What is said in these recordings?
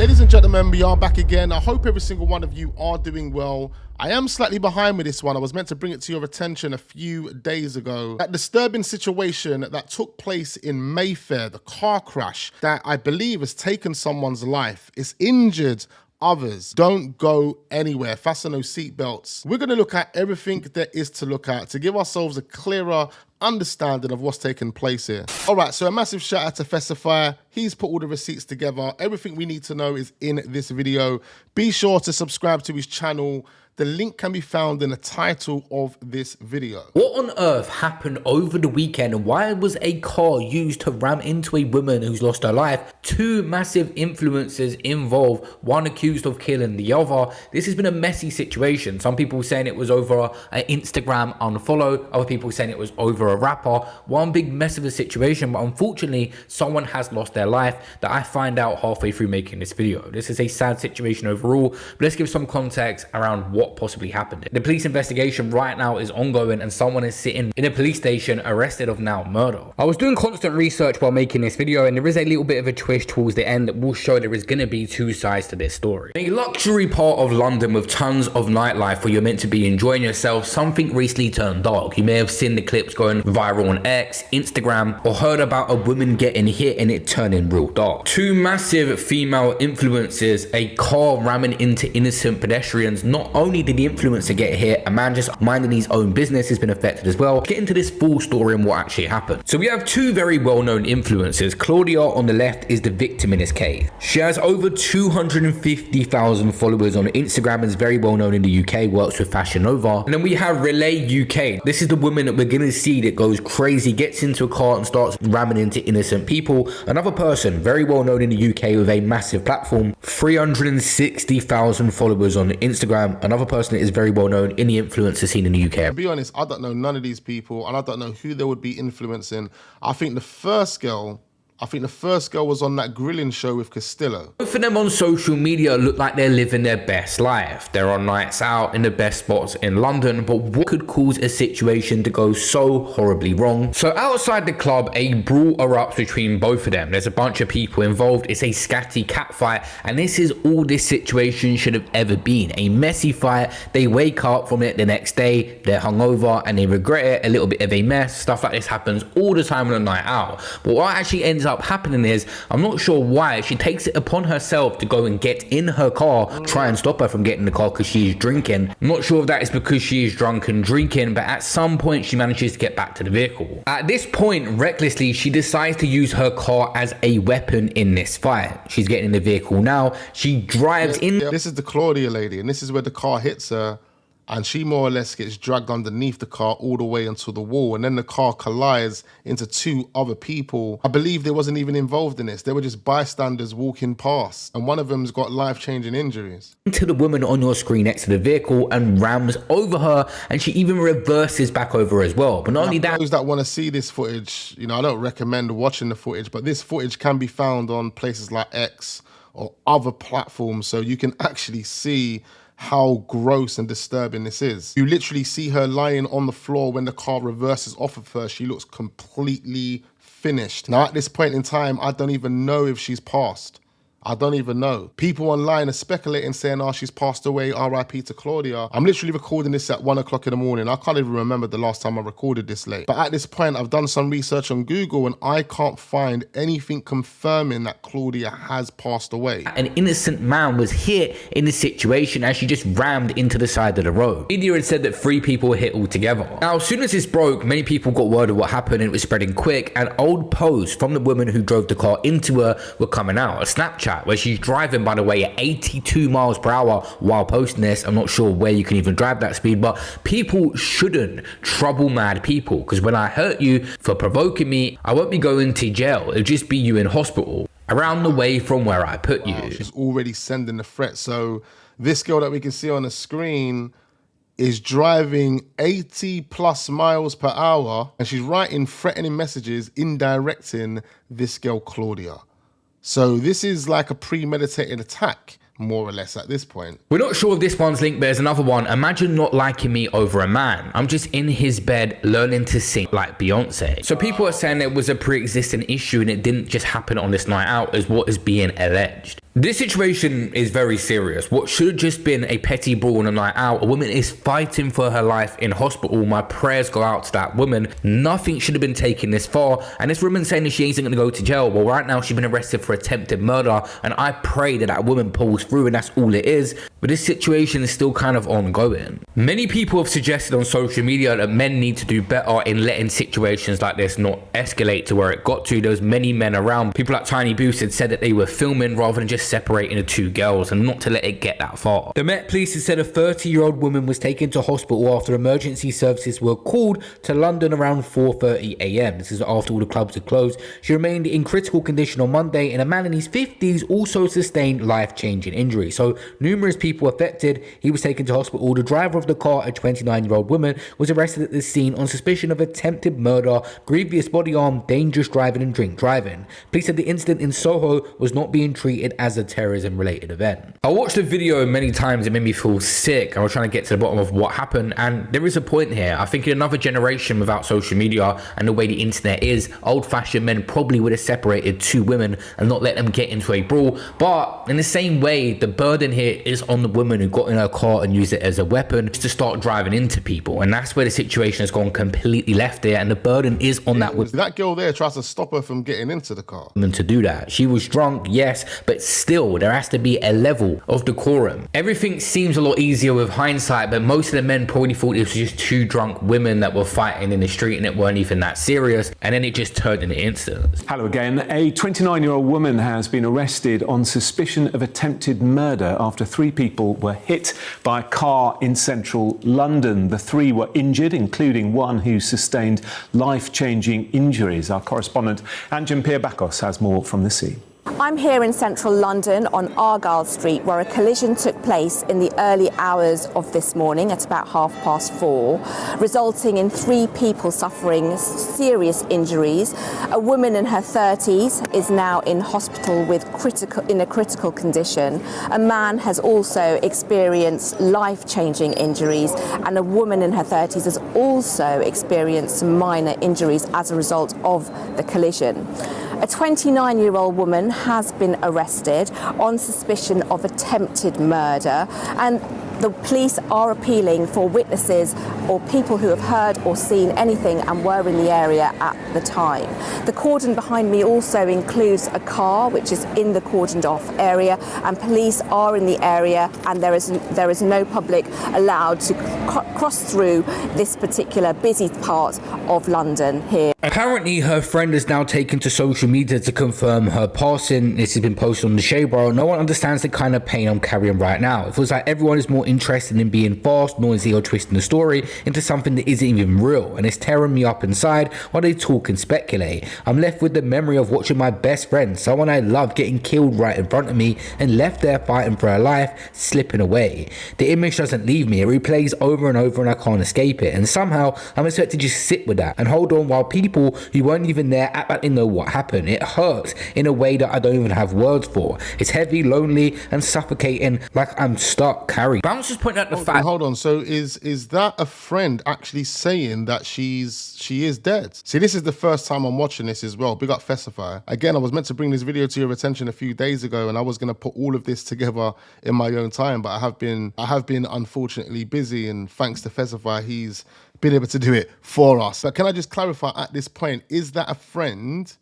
Ladies and gentlemen, we are back again. I hope every single one of you are doing well. I am slightly behind with this one. I was meant to bring it to your attention a few days ago. That disturbing situation that took place in Mayfair, the car crash that I believe has taken someone's life, it's injured others. Don't go anywhere. Fasten those seatbelts. We're going to look at everything there is to look at to give ourselves a clearer understanding of what's taken place here. All right, so a massive shout out to Festify. He's put all the receipts together. Everything we need to know is in this video. Be sure to subscribe to his channel. The link can be found in the title of this video. What on earth happened over the weekend, and why was a car used to ram into a woman who's lost her life? Two massive influencers involved, one accused of killing the other. This has been a messy situation. Some people saying it was over an Instagram unfollow, other people saying it was over a rapper. One big mess of a situation, but unfortunately someone has lost their life that I find out halfway through making this video. This is a sad situation overall, but let's give some context around what possibly happened. The police investigation right now is ongoing, and someone is sitting in a police station arrested of now murder. I was doing constant research while making this video, and there is a little bit of a twist towards the end that will show there is going to be two sides to this story. A luxury part of London with tons of nightlife where you're meant to be enjoying yourself, something recently turned dark. You may have seen the clips going viral on X, Instagram, or heard about a woman getting hit and it turning real dark. Two massive female influencers, a car ramming into innocent pedestrians. Not only did the influencer get hit, a man just minding his own business has been affected as well. Get into this full story and what actually happened. So we have two very well-known influencers. Claudia on the left is the victim in this case. She has over 250,000 followers on Instagram and is very well known in the UK, works with Fashion Nova. And then we have Relay UK. This is the woman that we're gonna see that goes crazy, gets into a car and starts ramming into innocent people. Another person very well known in the UK with a massive platform, 360,000 followers on Instagram. Another person that is very well known in the influencer scene in the UK. To be honest, I don't know none of these people, and I don't know who they would be influencing. I think the first girl was on that grilling show with Castillo. Both of them on social media look like they're living their best life. They're on nights out in the best spots in London, but what could cause a situation to go so horribly wrong? So outside the club, a brawl erupts between both of them. There's a bunch of people involved. It's a scatty cat fight, and this is all this situation should have ever been. A messy fight. They wake up from it the next day, they're hungover, and they regret it. A little bit of a mess. Stuff like this happens all the time on a night out. But what actually ends up happening is, I'm not sure why, she takes it upon herself to go and get in her car, try and stop her from getting in the car because she's drinking. I'm not sure if that is because she is drunk and drinking, but at some point she manages to get back to the vehicle. At this point, recklessly, she decides to use her car as a weapon in this fight. She's getting in the vehicle now. She drives in. This is the Claudia lady, and this is where the car hits her, and she more or less gets dragged underneath the car all the way into the wall, and then the car collides into two other people. I believe they wasn't even involved in this. They were just bystanders walking past, and one of them's got life-changing injuries. To the woman on your screen next to the vehicle and rams over her, and she even reverses back over as well. But not only that, those that want to see this footage, you know, I don't recommend watching the footage, but this footage can be found on places like X or other platforms, so you can actually see how gross and disturbing this is. You literally see her lying on the floor when the car reverses off of her. She looks completely finished. Now, at this point in time, I don't even know if she's passed. I don't even know. People online are speculating, saying, oh, she's passed away, RIP to Claudia. I'm literally recording this at 1 o'clock in the morning. I can't even remember the last time I recorded this late. But at this point, I've done some research on Google and I can't find anything confirming that Claudia has passed away. An innocent man was hit in this situation as she just rammed into the side of the road. Media had said that 3 people were hit altogether. Now, as soon as this broke, many people got word of what happened and it was spreading quick, and old posts from the woman who drove the car into her were coming out. A Snapchat where she's driving, by the way, at 82 miles per hour while posting this. I'm not sure where you can even drive that speed, but people shouldn't trouble mad people, because when I hurt you for provoking me, I won't be going to jail. It'll just be you in hospital around the way from where I put you. Wow, she's already sending the threat. So this girl that we can see on the screen is driving 80 plus miles per hour, and she's writing threatening messages, indirecting this girl Claudia. So this is like a premeditated attack, more or less, at this point. We're not sure if this one's linked, but there's another one. Imagine not liking me over a man. I'm just in his bed learning to sing like Beyonce. So people are saying it was a pre-existing issue and it didn't just happen on this night out, is what is being alleged. This situation is very serious. What should have just been a petty brawl on a night out, a woman is fighting for her life in hospital. My prayers go out to that woman. Nothing should have been taken this far. And this woman saying that she isn't going to go to jail. Well, right now she's been arrested for attempted murder. And I pray that that woman pulls through, and that's all it is. But this situation is still kind of ongoing. Many people have suggested on social media that men need to do better in letting situations like this not escalate to where it got to. There was many men around. People like Tiny Boost had said that they were filming rather than just separating the two girls, and not to let it get that far. The Met Police had said a 30-year-old woman was taken to hospital after emergency services were called to London around 4:30 a.m. This is after all the clubs had closed. She remained in critical condition on Monday, and a man in his 50s also sustained life-changing injuries. So numerous people affected. He was taken to hospital. The driver of the car, a 29-year-old woman, was arrested at the scene on suspicion of attempted murder, grievous body harm, dangerous driving, and drink driving. Police said the incident in Soho was not being treated as a terrorism related event. I watched the video many times. It made me feel sick. I was trying to get to the bottom of what happened, and there is a point here. I think in another generation without social media and the way the internet is, old-fashioned men probably would have separated two women and not let them get into a brawl. But in the same way, the burden here is on the woman who got in her car and used it as a weapon to start driving into people, and that's where the situation has gone completely left there, and the burden is on that woman. That girl there tries to stop her from getting into the car. To do that. She was drunk, yes, but still there has to be a level of decorum. Everything seems a lot easier with hindsight, but most of the men probably thought it was just two drunk women that were fighting in the street and it weren't even that serious, and then it just turned into incidents. Hello again. A 29-year-old woman has been arrested on suspicion of attempted murder after 3 people were hit by a car in central London. The 3 were injured, including one who sustained life-changing injuries. Our correspondent Anjan Pierbakos has more from the scene. I'm here in central London on Argyle Street, where a collision took place in the early hours of this morning at about 4:30, resulting in 3 people suffering serious injuries. A woman in her 30s is now in hospital in a critical condition. A man has also experienced life-changing injuries, and a woman in her 30s has also experienced some minor injuries as a result of the collision. A 29-year-old woman has been arrested on suspicion of attempted murder, and the police are appealing for witnesses or people who have heard or seen anything and were in the area at the time. The cordon behind me also includes a car which is in the cordoned off area, and police are in the area, and there is no public allowed to cross through this particular busy part of London here. Apparently her friend is now taken to social media to confirm her passing. This has been posted on the Shade Bar. No one understands the kind of pain I'm carrying right now. It feels like everyone is more interested in being fast, noisy, or twisting the story into something that isn't even real, and it's tearing me up inside while they talk and speculate. I'm left with the memory of watching my best friend, someone I love, getting killed right in front of me and left there fighting for her life, slipping away. The image doesn't leave me. It replays over and over, and I can't escape it, and somehow I'm expected to just sit with that and hold on while people who weren't even there act like they know what happened. It hurts in a way that I don't even have words for. It's heavy, lonely, and suffocating, like I'm stuck carrying. Bouncers point out the fact. Hold on. So is that a friend actually saying that she is dead? See, this is the first time I'm watching this as well. Big up Festify. Again, I was meant to bring this video to your attention a few days ago, and I was going to put all of this together in my own time, but I have been unfortunately busy, and thanks to Festify, he's been able to do it for us. But can I just clarify at this point, is that a friend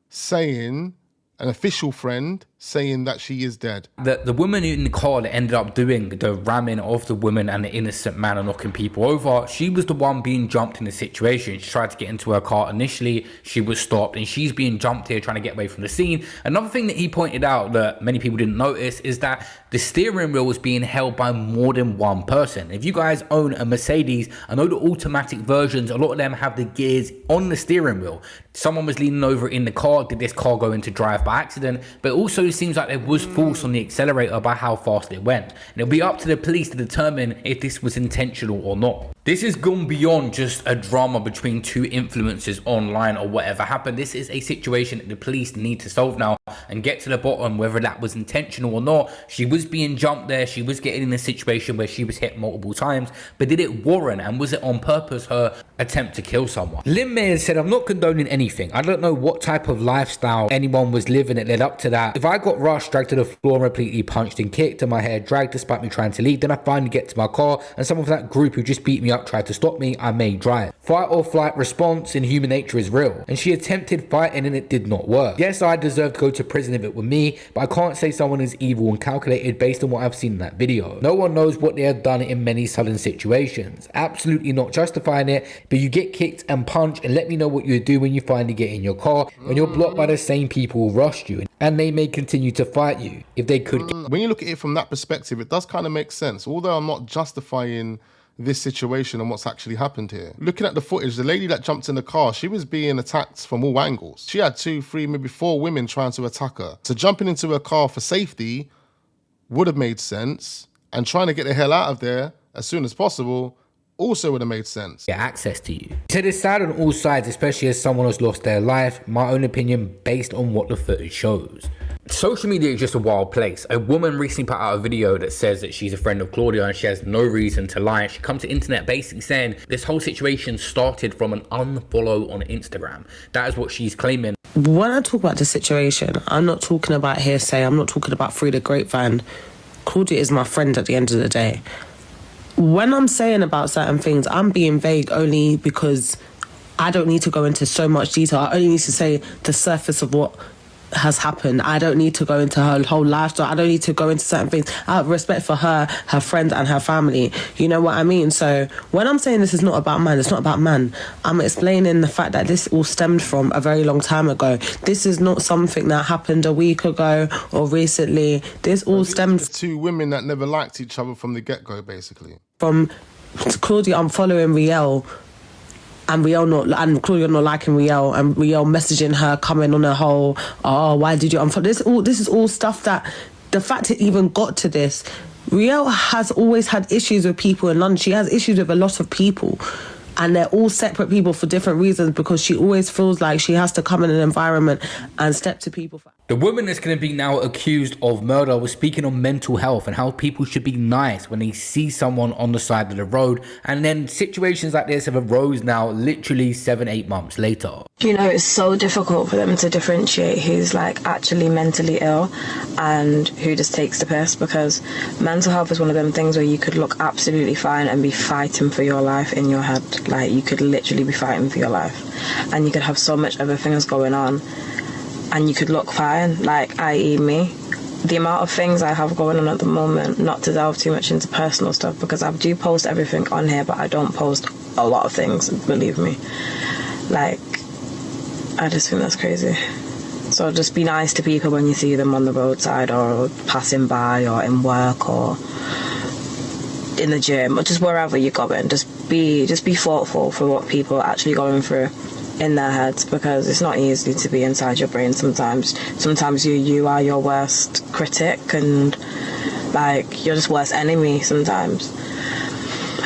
saying, an official friend saying that she is dead? The woman in the car that ended up doing the ramming of the woman and the innocent man and knocking people over, she was the one being jumped in the situation. She tried to get into her car initially, she was stopped, and she's being jumped here trying to get away from the scene. Another thing that he pointed out that many people didn't notice is that the steering wheel was being held by more than one person. If you guys own a Mercedes, I know the automatic versions, a lot of them have the gears on the steering wheel. Someone was leaning over in the car. Did this car go into drive by accident? But also it seems like there was force on the accelerator by how fast it went. And it'll be up to the police to determine if this was intentional or not. This has gone beyond just a drama between two influencers online or whatever happened. This is a situation that the police need to solve now and get to the bottom whether that was intentional or not. She was being jumped there. She was getting in a situation where she was hit multiple times. But did it warrant, and was it on purpose, her attempt to kill someone? Lynn Mayer said, "I'm not condoning anything. I don't know what type of lifestyle anyone was living that led up to that. If I got rushed, dragged to the floor, and completely punched and kicked, and my hair dragged despite me trying to leave, then I finally get to my car and some of that group who just beat me up tried to stop me, I may drive. Fight or flight response in human nature is real, and she attempted fighting and it did not work. Yes, I deserve to go to prison if it were me, but I can't say someone is evil and calculated based on what I've seen in that video. No one knows what they have done in many sudden situations. Absolutely not justifying it, but you get kicked and punched, and let me know what you would do when you finally get in your car when you're blocked by the same people who rushed you, and they may continue to fight you if they could." When you look at it from that perspective, it does kind of make sense, although I'm not justifying this situation and what's actually happened here. Looking at the footage, the lady that jumped in the car, she was being attacked from all angles. She had 2, 3, maybe 4 women trying to attack her. So jumping into her car for safety would have made sense, and trying to get the hell out of there as soon as possible also would have made sense. Get access to you. He said it's sad on all sides, especially as someone has lost their life. My own opinion based on what the footage shows. Social media is just a wild place. A woman recently put out a video that says that she's a friend of Claudia and she has no reason to lie. She comes to the internet basically saying this whole situation started from an unfollow on Instagram. That is what she's claiming. When I talk about the situation, I'm not talking about hearsay. I'm not talking about through the grapevine. Claudia is my friend at the end of the day. When I'm saying about certain things, I'm being vague only because I don't need to go into so much detail. I only need to say the surface of what has happened. I don't need to go into her whole lifestyle. I don't need to go into certain things. I have respect for her, her friends and her family. You know what I mean? So when I'm saying this is not about man, it's not about man. I'm explaining the fact that this all stemmed from a very long time ago. This is not something that happened a week ago or recently. This all stemmed... 2 women that never liked each other from the get-go, basically. From Claudia, I'm following Riel, and Claudia not liking Riel, and Riel messaging her, coming on her whole, oh, why did you unfollow? This is all stuff that, the fact it even got to this, Riel has always had issues with people in London. She has issues with a lot of people, and they're all separate people for different reasons, because she always feels like she has to come in an environment and step to people. The woman that's going to be now accused of murder was speaking on mental health and how people should be nice when they see someone on the side of the road. And then situations like this have arose now literally 7-8 months later. You know, it's so difficult for them to differentiate who's like actually mentally ill and who just takes the piss, because mental health is one of them things where you could look absolutely fine and be fighting for your life in your head. Like, you could literally be fighting for your life, and you could have so much other things going on and you could look fine, like, i.e. me. The amount of things I have going on at the moment, not to delve too much into personal stuff, because I do post everything on here, but I don't post a lot of things, believe me. Like, I just think that's crazy. So just be nice to people when you see them on the roadside or passing by or in work or in the gym or just wherever you're going. Just be thoughtful for what people are actually going through in their heads, because it's not easy to be inside your brain sometimes. Sometimes you are your worst critic, and like, you're just worst enemy sometimes.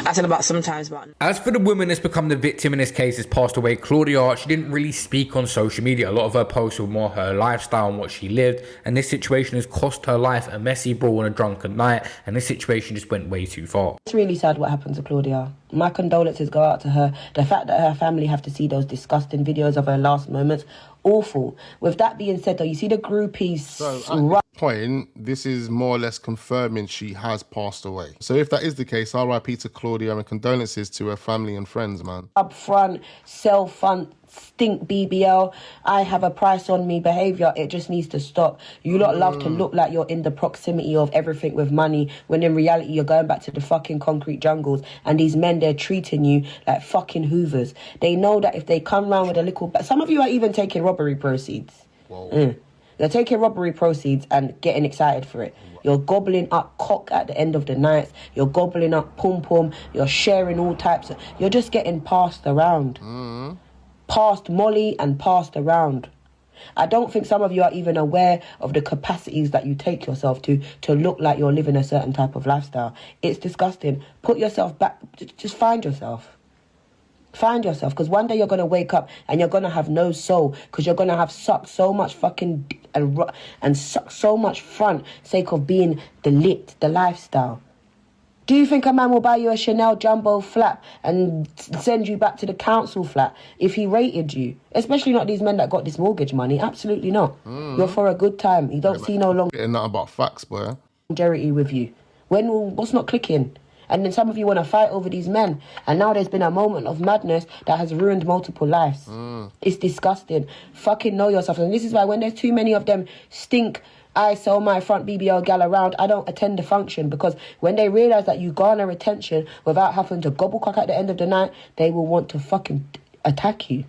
I said about sometimes, but... As for the woman that's become the victim in this case, has passed away, Claudia, she didn't really speak on social media. A lot of her posts were more her lifestyle and what she lived, and this situation has cost her life a messy brawl and a drunken night, and this situation just went way too far. It's really sad what happened to Claudia. My condolences go out to her. The fact that her family have to see those disgusting videos of her last moments, awful. With that being said, though, you see the groupies... So at this point, this is more or less confirming she has passed away. So if that is the case, RIP to Claudia and condolences to her family and friends, man. Up front, self-front, stink BBL, I have a price on me behaviour, it just needs to stop. You lot love to look like you're in the proximity of everything with money, when in reality you're going back to the fucking concrete jungles, and these men, they're treating you like fucking hoovers. They know that if they come round with a little... Some of you are even taking robbery proceeds. They're taking robbery proceeds and getting excited for it. You're gobbling up cock at the end of the night. You're gobbling up pum-pum. You're sharing all types of... You're just getting passed around. Passed Molly and passed around. I don't think some of you are even aware of the capacities that you take yourself to look like you're living a certain type of lifestyle. It's disgusting. Put yourself back. Just find yourself. Find yourself, because one day you're going to wake up and you're going to have no soul, because you're going to have sucked so much fucking and sucked so much front sake of being the lifestyle. Do you think a man will buy you a Chanel jumbo flat and send you back to the council flat if he rated you? Especially not these men that got this mortgage money. Absolutely not. You're for a good time. You don't see no Getting that about facts, boy. longevity with you. What's not clicking? And then some of you want to fight over these men. And now there's been a moment of madness that has ruined multiple lives. It's disgusting. Fucking know yourself. And this is why when there's too many of them stink, I sell my front BBL gal around, I don't attend the function, because when they realise that you garner attention without having to gobble cock at the end of the night, they will want to fucking attack you.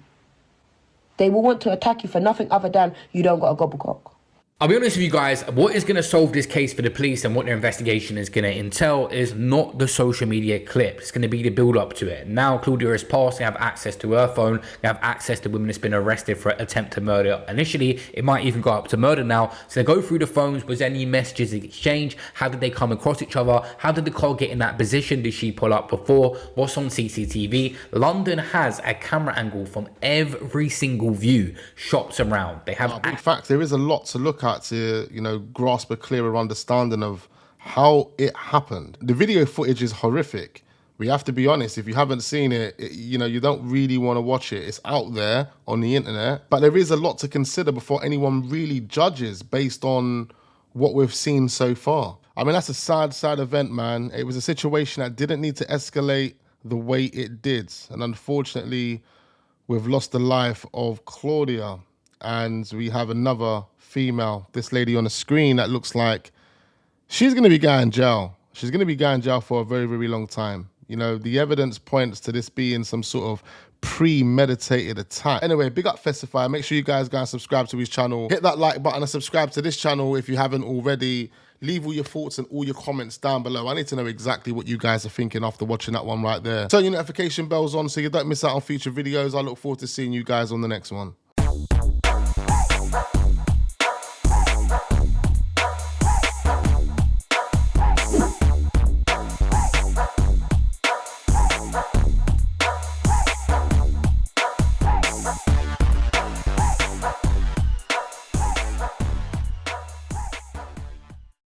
They will want to attack you for nothing other than you don't got a gobble cock. I'll be honest with you guys, what is going to solve this case for the police and what their investigation is going to entail is not the social media clip. It's going to be the build up to it. Now Claudia is passed, they have access to her phone, they have access to women that's been arrested for attempt to murder. Initially, it might even go up to murder now. So they go through the phones, was any messages exchanged? How did they come across each other? How did the car get in that position? Did she pull up before? What's on CCTV? London has a camera angle from every single view, shops around. They have... In fact, there is a lot to look at to, you know, grasp a clearer understanding of how it happened. The video footage is horrific. We have to be honest, if you haven't seen it, you know, you don't really want to watch it. It's out there on the internet, but there is a lot to consider before anyone really judges based on what we've seen so far. I mean, that's a sad event, man. It was a situation that didn't need to escalate the way it did. And unfortunately, we've lost the life of Claudia, and we have another female, this lady on the screen, that looks like she's going to be going in jail. She's going to be going in jail for a very, very long time. You know, the evidence points to this being some sort of premeditated attack. Anyway, big up Festify. Make sure you guys go and subscribe to his channel. Hit that like button and subscribe to this channel if you haven't already. Leave all your thoughts and all your comments down below. I need to know exactly what you guys are thinking after watching that one right there. Turn your notification bells on so you don't miss out on future videos. I look forward to seeing you guys on the next one.